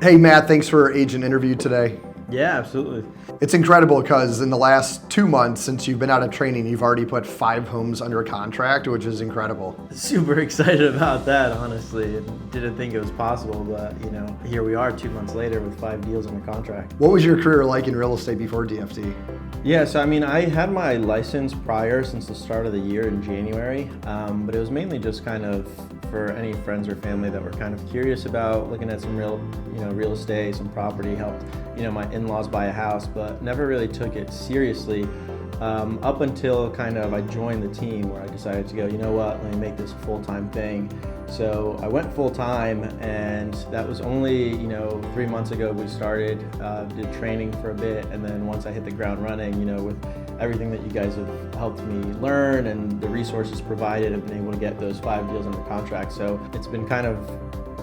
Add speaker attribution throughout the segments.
Speaker 1: Hey Matt, thanks for our agent interview today.
Speaker 2: Yeah, absolutely.
Speaker 1: It's incredible because in the last 2 months since you've been out of training, you've already put 5 homes under contract, which is incredible.
Speaker 2: Super excited about that, honestly. Didn't think it was possible, but here we are 2 months later with 5 deals under contract.
Speaker 1: What was your career like in real estate before DFT?
Speaker 2: Yeah, so I had my license prior since the start of the year in January, but it was mainly just kind of for any friends or family that were kind of curious about looking at some real estate, some property, helped my in-laws buy a house, but never really took it seriously up until kind of I joined the team where I decided to go, you know what, let me make this a full-time thing. So I went full-time, and that was only 3 months ago we started, did training for a bit, and then once I hit the ground running, with everything that you guys have helped me learn and the resources provided, I've been able to get those 5 deals under contract. So it's been kind of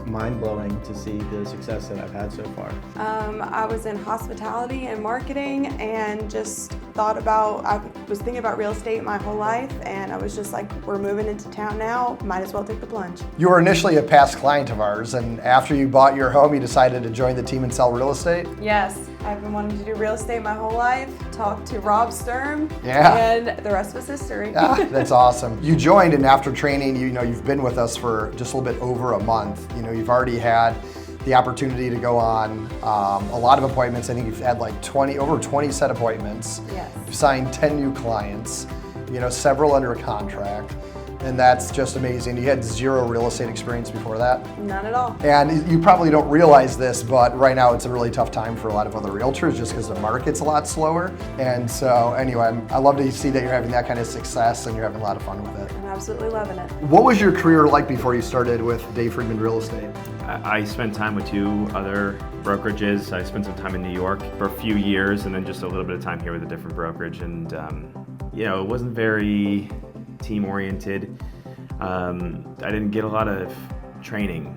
Speaker 2: mind-blowing to see the success that I've had so far.
Speaker 3: I was in hospitality and marketing and just I was thinking about real estate my whole life, and I was just like, we're moving into town now, might as well take the plunge.
Speaker 1: You were initially a past client of ours, and after you bought your home, you decided to join the team and sell real estate?
Speaker 3: Yes, I've been wanting to do real estate my whole life, talked to Rob Sturm,
Speaker 1: yeah,
Speaker 3: and the rest was history.
Speaker 1: Yeah, that's awesome. You joined, and after training, you've been with us for just a little bit over a month. You've already had the opportunity to go on a lot of appointments. I think you've had like over 20 set appointments.
Speaker 3: Yes.
Speaker 1: You've signed 10 new clients, several under contract, and that's just amazing. You had 0 real estate experience before that?
Speaker 3: None at all.
Speaker 1: And you probably don't realize this, but right now it's a really tough time for a lot of other realtors just because the market's a lot slower. And so anyway, I love to see that you're having that kind of success and you're having a lot of fun with it.
Speaker 3: I'm absolutely loving it.
Speaker 1: What was your career like before you started with Dave Friedman Real Estate?
Speaker 4: I spent time with 2 other brokerages. I spent some time in New York for a few years, and then just a little bit of time here with a different brokerage. And it wasn't very team-oriented. I didn't get a lot of training,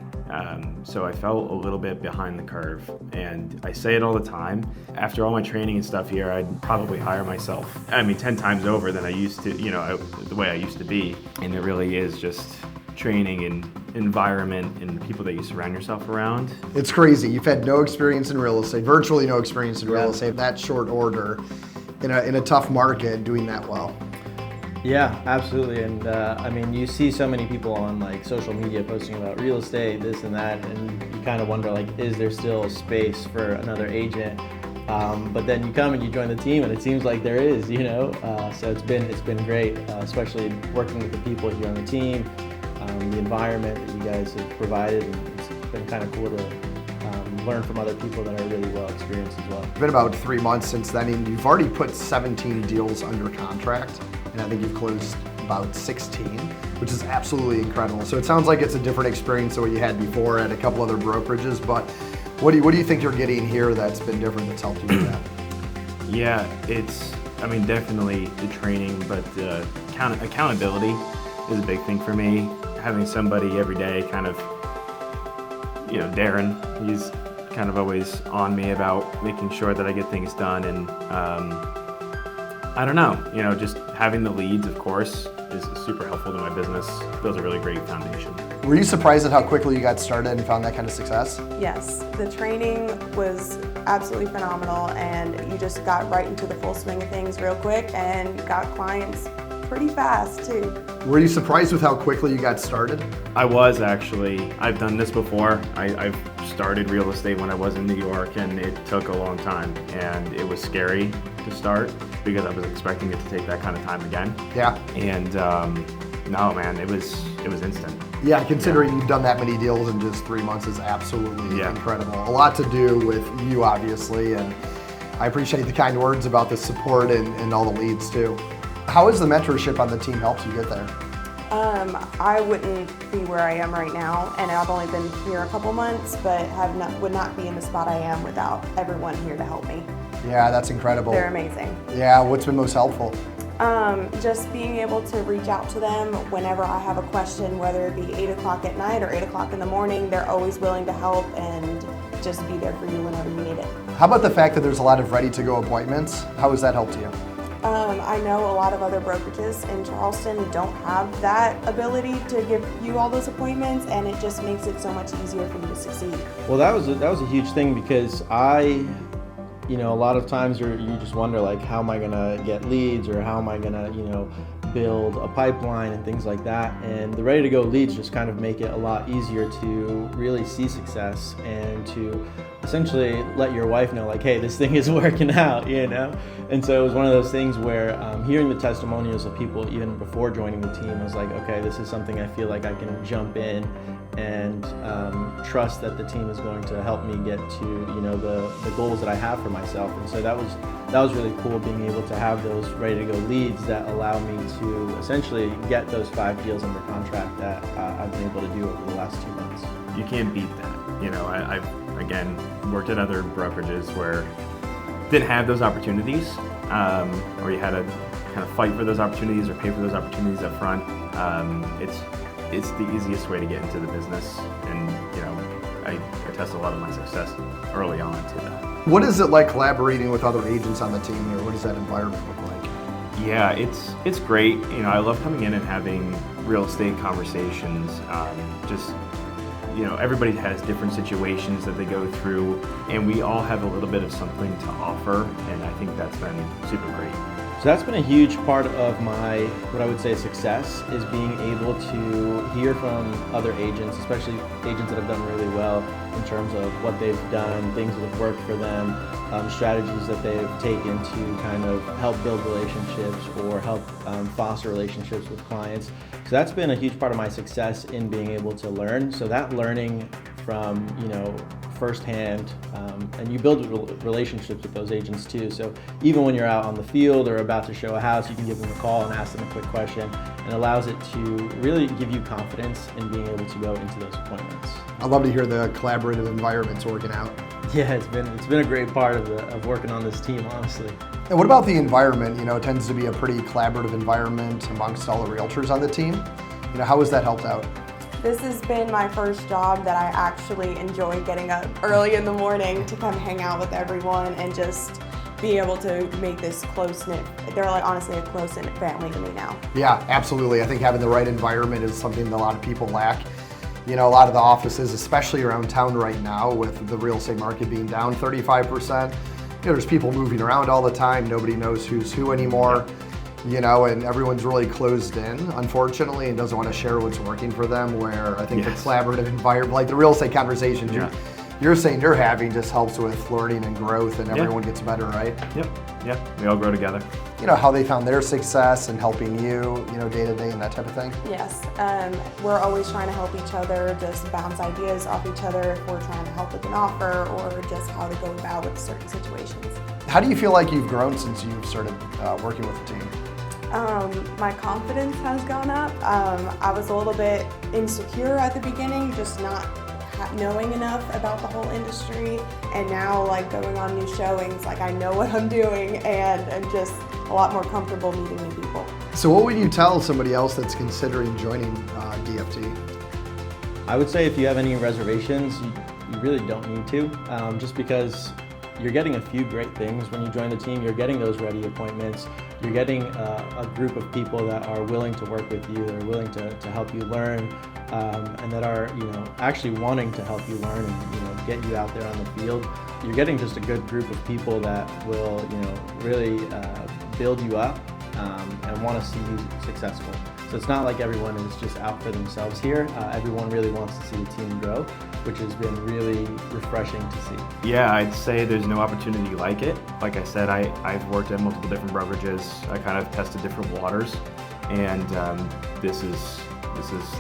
Speaker 4: so I felt a little bit behind the curve. And I say it all the time. After all my training and stuff here, I'd probably hire myself. 10 times over than I used to, the way I used to be. And it really is just training and environment and people that you surround yourself around.
Speaker 1: It's crazy. You've had no experience in real estate, virtually no experience in real estate, that short order, in a tough market, doing that well.
Speaker 2: Yeah, absolutely. And you see so many people on like social media posting about real estate, this and that, and you kind of wonder like, is there still a space for another agent? But then you come and you join the team, and it seems like there is, so it's been great, especially working with the people here on the team, the environment that you guys have provided, and it's been kind of cool to learn from other people that are really well experienced as well.
Speaker 1: It's been about 3 months since then, and you've already put 17 deals under contract, and I think you've closed about 16, which is absolutely incredible. So it sounds like it's a different experience than what you had before at a couple other brokerages, but what do you think you're getting here that's been different that's helped you with that?
Speaker 4: Yeah, it's definitely the training, but the accountability is a big thing for me. Having somebody every day kind of, Darren, he's kind of always on me about making sure that I get things done, and I don't know, just having the leads, of course, is super helpful to my business. Builds a really great foundation.
Speaker 1: Were you surprised at how quickly you got started and found that kind of success?
Speaker 3: Yes, the training was absolutely phenomenal, and you just got right into the full swing of things real quick and got clients pretty fast too.
Speaker 1: Were you surprised with how quickly you got started?
Speaker 4: I was actually. I've done this before. I've started real estate when I was in New York, and it took a long time, and it was scary to start because I was expecting it to take that kind of time again.
Speaker 1: Yeah.
Speaker 4: And no, man, it was instant.
Speaker 1: Yeah, considering you've done that many deals in just 3 months is absolutely incredible. A lot to do with you, obviously, and I appreciate the kind words about the support and all the leads too. How has the mentorship on the team helped you get there?
Speaker 3: I wouldn't be where I am right now, and I've only been here a couple months, but would not be in the spot I am without everyone here to help me.
Speaker 1: Yeah, that's incredible.
Speaker 3: They're amazing.
Speaker 1: Yeah, what's been most helpful?
Speaker 3: Just being able to reach out to them whenever I have a question, whether it be 8 o'clock at night or 8 o'clock in the morning. They're always willing to help and just be there for you whenever you need it.
Speaker 1: How about the fact that there's a lot of ready-to-go appointments? How has that helped you?
Speaker 3: I know a lot of other brokerages in Charleston don't have that ability to give you all those appointments, and it just makes it so much easier for you to succeed.
Speaker 2: Well, that was a huge thing because a lot of times you just wonder, like, how am I gonna get leads, or how am I gonna, build a pipeline and things like that. And the ready to go leads just kind of make it a lot easier to really see success and to essentially let your wife know, like, hey, this thing is working out, And so it was one of those things where hearing the testimonials of people even before joining the team, I was like, okay, this is something I feel like I can jump in and trust that the team is going to help me get to the goals that I have for myself. And so that was really cool, being able to have those ready to go leads that allow me to essentially get those 5 deals under contract that I've been able to do over the last 2 months.
Speaker 4: You can't beat that. I've again worked at other brokerages where didn't have those opportunities, or you had to kind of fight for those opportunities or pay for those opportunities up front. It's the easiest way to get into the business, and I attest a lot of my success early on to that.
Speaker 1: What is it like collaborating with other agents on the team here? What does that environment look like?
Speaker 4: Yeah, it's great. I love coming in and having real estate conversations. Everybody has different situations that they go through, and we all have a little bit of something to offer, and I think that's been super great.
Speaker 2: So that's been a huge part of my, what I would say, success, is being able to hear from other agents, especially agents that have done really well in terms of what they've done, things that have worked for them, strategies that they've taken to kind of help build relationships or help foster relationships with clients. So that's been a huge part of my success in being able to learn. So that learning from, firsthand, and you build relationships with those agents too. So even when you're out on the field or about to show a house, you can give them a call and ask them a quick question, and allows it to really give you confidence in being able to go into those appointments.
Speaker 1: I love to hear the collaborative environment's working out.
Speaker 2: Yeah, it's been a great part of working on this team, honestly.
Speaker 1: And what about the environment? It tends to be a pretty collaborative environment amongst all the realtors on the team. How has that helped out?
Speaker 3: This has been my first job that I actually enjoy getting up early in the morning to come hang out with everyone and just be able to make this close-knit, they're like honestly a close-knit family to me now.
Speaker 1: Yeah, absolutely. I think having the right environment is something that a lot of people lack. A lot of the offices, especially around town right now with the real estate market being down 35%, there's people moving around all the time. Nobody knows who's who anymore. And everyone's really closed in, unfortunately, and doesn't want to share what's working for them, where I think the collaborative environment, like the real estate conversations you're saying you're having, just helps with learning and growth, and everyone gets better, right?
Speaker 4: Yep, we all grow together.
Speaker 1: How they found their success and helping you, day to day and that type of thing?
Speaker 3: Yes, we're always trying to help each other, just bounce ideas off each other if we're trying to help with an offer or just how to go about with certain situations.
Speaker 1: How do you feel like you've grown since you've started working with the team?
Speaker 3: My confidence has gone up. I was a little bit insecure at the beginning, just not knowing enough about the whole industry, and now like going on new showings, like I know what I'm doing, and I'm just a lot more comfortable meeting new people.
Speaker 1: So what would you tell somebody else that's considering joining DFT?
Speaker 2: I would say if you have any reservations, you really don't need to, just because you're getting a few great things when you join the team. You're getting those ready appointments. You're getting a group of people that are willing to work with you, that are willing to help you learn, and that are actually wanting to help you learn and get you out there on the field. You're getting just a good group of people that will really build you up and want to see you successful. So it's not like everyone is just out for themselves here. Everyone really wants to see the team grow, which has been really refreshing to see.
Speaker 4: Yeah, I'd say there's no opportunity like it. Like I said, I've worked at multiple different brokerages. I kind of tested different waters, and this is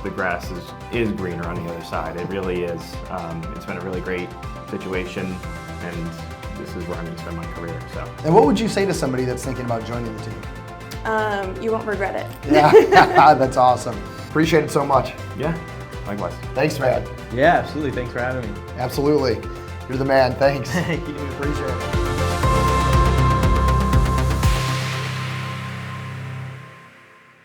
Speaker 4: the grass is greener on the other side. It really is. It's been a really great situation, and this is where I'm going to spend my career. So.
Speaker 1: And what would you say to somebody that's thinking about joining the team?
Speaker 3: You won't regret it.
Speaker 1: Yeah, that's awesome. Appreciate it so much.
Speaker 4: Yeah, likewise.
Speaker 1: Thanks, man.
Speaker 2: Yeah, absolutely. Thanks for having me.
Speaker 1: Absolutely. You're the man. Thanks.
Speaker 2: Thank you.
Speaker 1: Appreciate it.